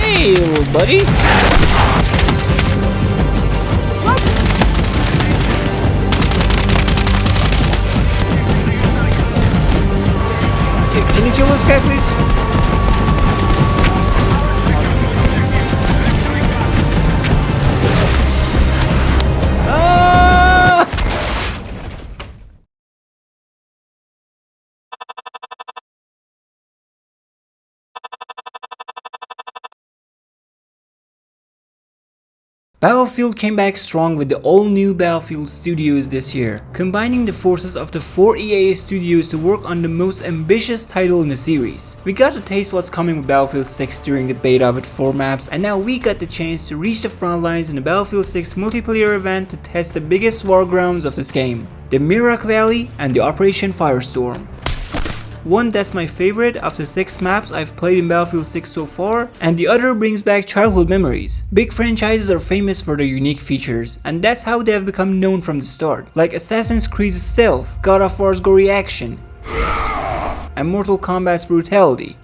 Hey, little buddy. Can you kill this guy, please? Battlefield came back strong with the all-new Battlefield Studios this year, combining the forces of the 4 EA studios to work on the most ambitious title in the series. We got to taste what's coming with Battlefield 6 during the beta with 4 maps, and now we got the chance to reach the front lines in the Battlefield 6 multiplayer event to test the biggest war grounds of this game, the Mirak Valley and the Operation Firestorm. One that's my favorite of the 6 maps I've played in Battlefield 6 so far, and the other brings back childhood memories. Big franchises are famous for their unique features, and that's how they have become known from the start, like Assassin's Creed's stealth, God of War's gory action, and Mortal Kombat's brutality.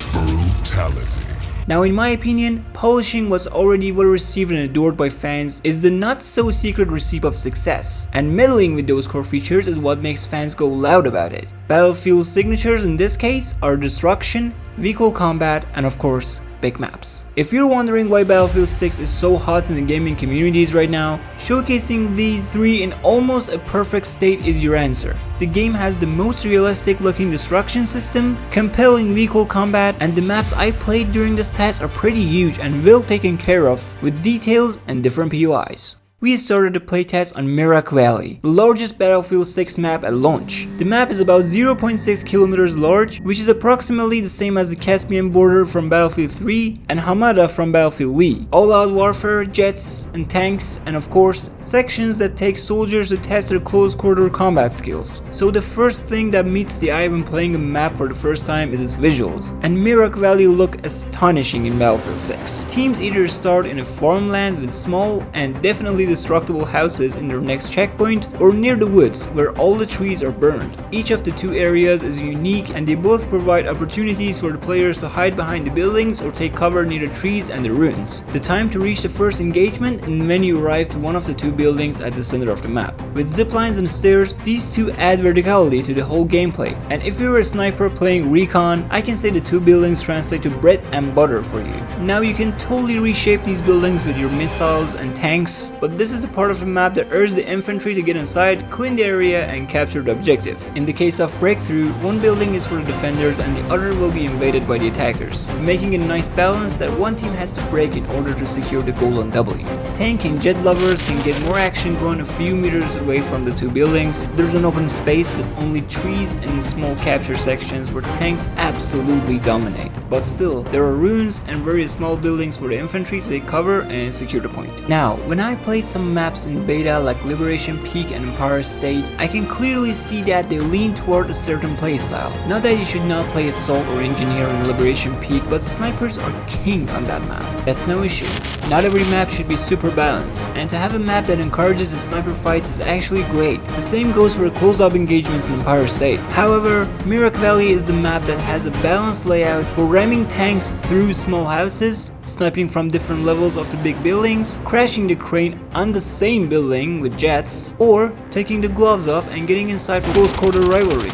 Now in my opinion, polishing what's already well received and adored by fans is the not so secret recipe of success, and meddling with those core features is what makes fans go loud about it. Battlefield's signatures in this case are destruction, vehicle combat, and of course, big maps. If you're wondering why Battlefield 6 is so hot in the gaming communities right now, showcasing these 3 in almost a perfect state is your answer. The game has the most realistic looking destruction system, compelling vehicle combat, and the maps I played during this test are pretty huge and well taken care of, with details and different POIs. We started the playtest on Mirak Valley, the largest Battlefield 6 map at launch. The map is about 0.6 kilometers large, which is approximately the same as the Caspian border from Battlefield 3 and Hamada from Battlefield V. All-out warfare, jets and tanks, and of course, sections that take soldiers to test their close-quarter combat skills. So the first thing that meets the eye when playing a map for the first time is its visuals, and Mirak Valley look astonishing in Battlefield 6. Teams either start in a farmland with small and definitely destructible houses in their next checkpoint, or near the woods where all the trees are burned. Each of the 2 areas is unique, and they both provide opportunities for the players to hide behind the buildings or take cover near the trees and the ruins. The time to reach the first engagement is when you arrive to one of the 2 buildings at the center of the map. With ziplines and stairs, these 2 add verticality to the whole gameplay, and if you're a sniper playing recon, I can say the 2 buildings translate to bread and butter for you. Now you can totally reshape these buildings with your missiles and tanks, but this is the part of the map that urges the infantry to get inside, clean the area, and capture the objective. In the case of breakthrough, one building is for the defenders and the other will be invaded by the attackers, making a nice balance that one team has to break in order to secure the golden W. Tank and jet lovers can get more action going a few meters away from the 2 buildings. There's an open space with only trees and small capture sections where tanks absolutely dominate. But still, there are ruins and various small buildings for the infantry to take cover and secure the point. Now, when I played some maps in beta like Liberation Peak and Empire State, I can clearly see that they lean toward a certain playstyle. Not that you should not play Assault or Engineer in Liberation Peak, but snipers are king on that map. That's no issue. Not every map should be super balanced, and to have a map that encourages the sniper fights is actually great. The same goes for close-up engagements in Empire State. However, Mirak Valley is the map that has a balanced layout for ramming tanks through small houses, sniping from different levels of the big buildings, crashing the crane on the same building with jets, or taking the gloves off and getting inside for close-quarter rivalry.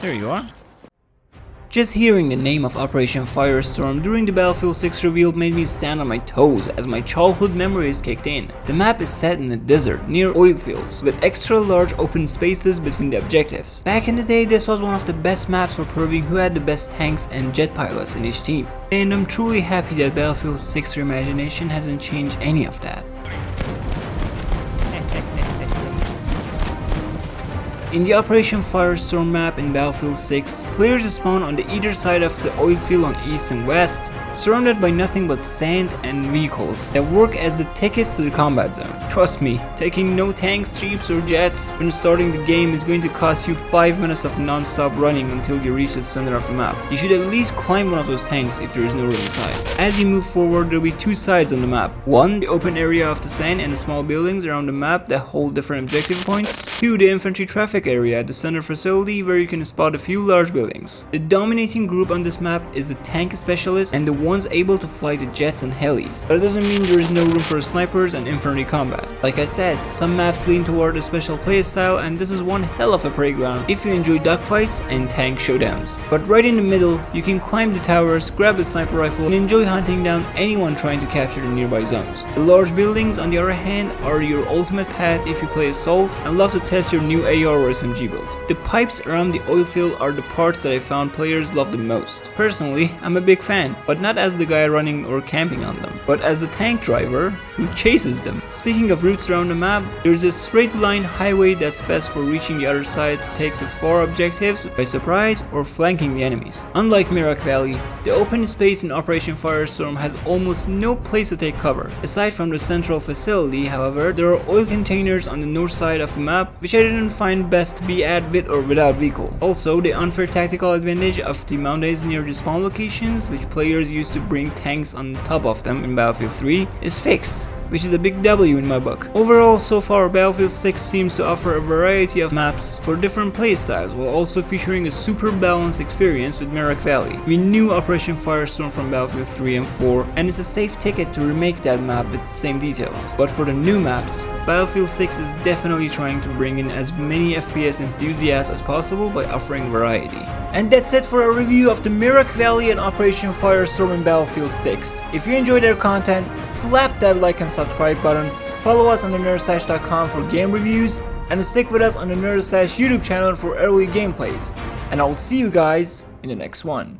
There you are. Just hearing the name of Operation Firestorm during the Battlefield 6 reveal made me stand on my toes as my childhood memories kicked in. The map is set in a desert near oil fields with extra large open spaces between the objectives. Back in the day, this was one of the best maps for proving who had the best tanks and jet pilots in each team. And I'm truly happy that Battlefield 6 reimagination hasn't changed any of that. In the Operation Firestorm map in Battlefield 6, players spawn on the either side of the oil field on east and west, surrounded by nothing but sand and vehicles that work as the tickets to the combat zone. Trust me, taking no tanks, jeeps or jets when starting the game is going to cost you 5 minutes of non-stop running until you reach the center of the map. You should at least climb one of those tanks if there is no room inside. As you move forward, there will be 2 sides on the map. 1, the open area of the sand and the small buildings around the map that hold different objective points. 2, the infantry traffic traffic area at the center facility where you can spot a few large buildings. The dominating group on this map is the tank specialists and the ones able to fly the jets and helis. But it doesn't mean there is no room for snipers and infantry combat. Like I said, some maps lean toward a special playstyle, and this is one hell of a playground if you enjoy dogfights and tank showdowns. But right in the middle, you can climb the towers, grab a sniper rifle, and enjoy hunting down anyone trying to capture the nearby zones. The large buildings, on the other hand, are your ultimate path if you play Assault and love to test your new AR or SMG build. The pipes around the oil field are the parts that I found players love the most. Personally, I'm a big fan, but not as the guy running or camping on them, but as the tank driver who chases them. Speaking of routes around the map, there's a straight line highway that's best for reaching the other side to take the far objectives by surprise or flanking the enemies. Unlike Mirak Valley, the open space in Operation Firestorm has almost no place to take cover. Aside from the central facility, however, there are oil containers on the north side of the map, which I didn't find best to be at with or without vehicle. Also, the unfair tactical advantage of the mountains near the spawn locations, which players used to bring tanks on top of them in Battlefield 3, is fixed, which is a big W in my book. Overall, so far Battlefield 6 seems to offer a variety of maps for different playstyles, while also featuring a super balanced experience with Mirak Valley. We knew Operation Firestorm from Battlefield 3 and 4, and it's a safe ticket to remake that map with the same details. But for the new maps, Battlefield 6 is definitely trying to bring in as many FPS enthusiasts as possible by offering variety. And that's it for a review of the Mirak Valley and Operation Firestorm in Battlefield 6. If you enjoyed our content, slap that like and subscribe button, follow us on thenerdstash.com for game reviews, and stick with us on the Nerdstash YouTube channel for early gameplays. And I will see you guys in the next one.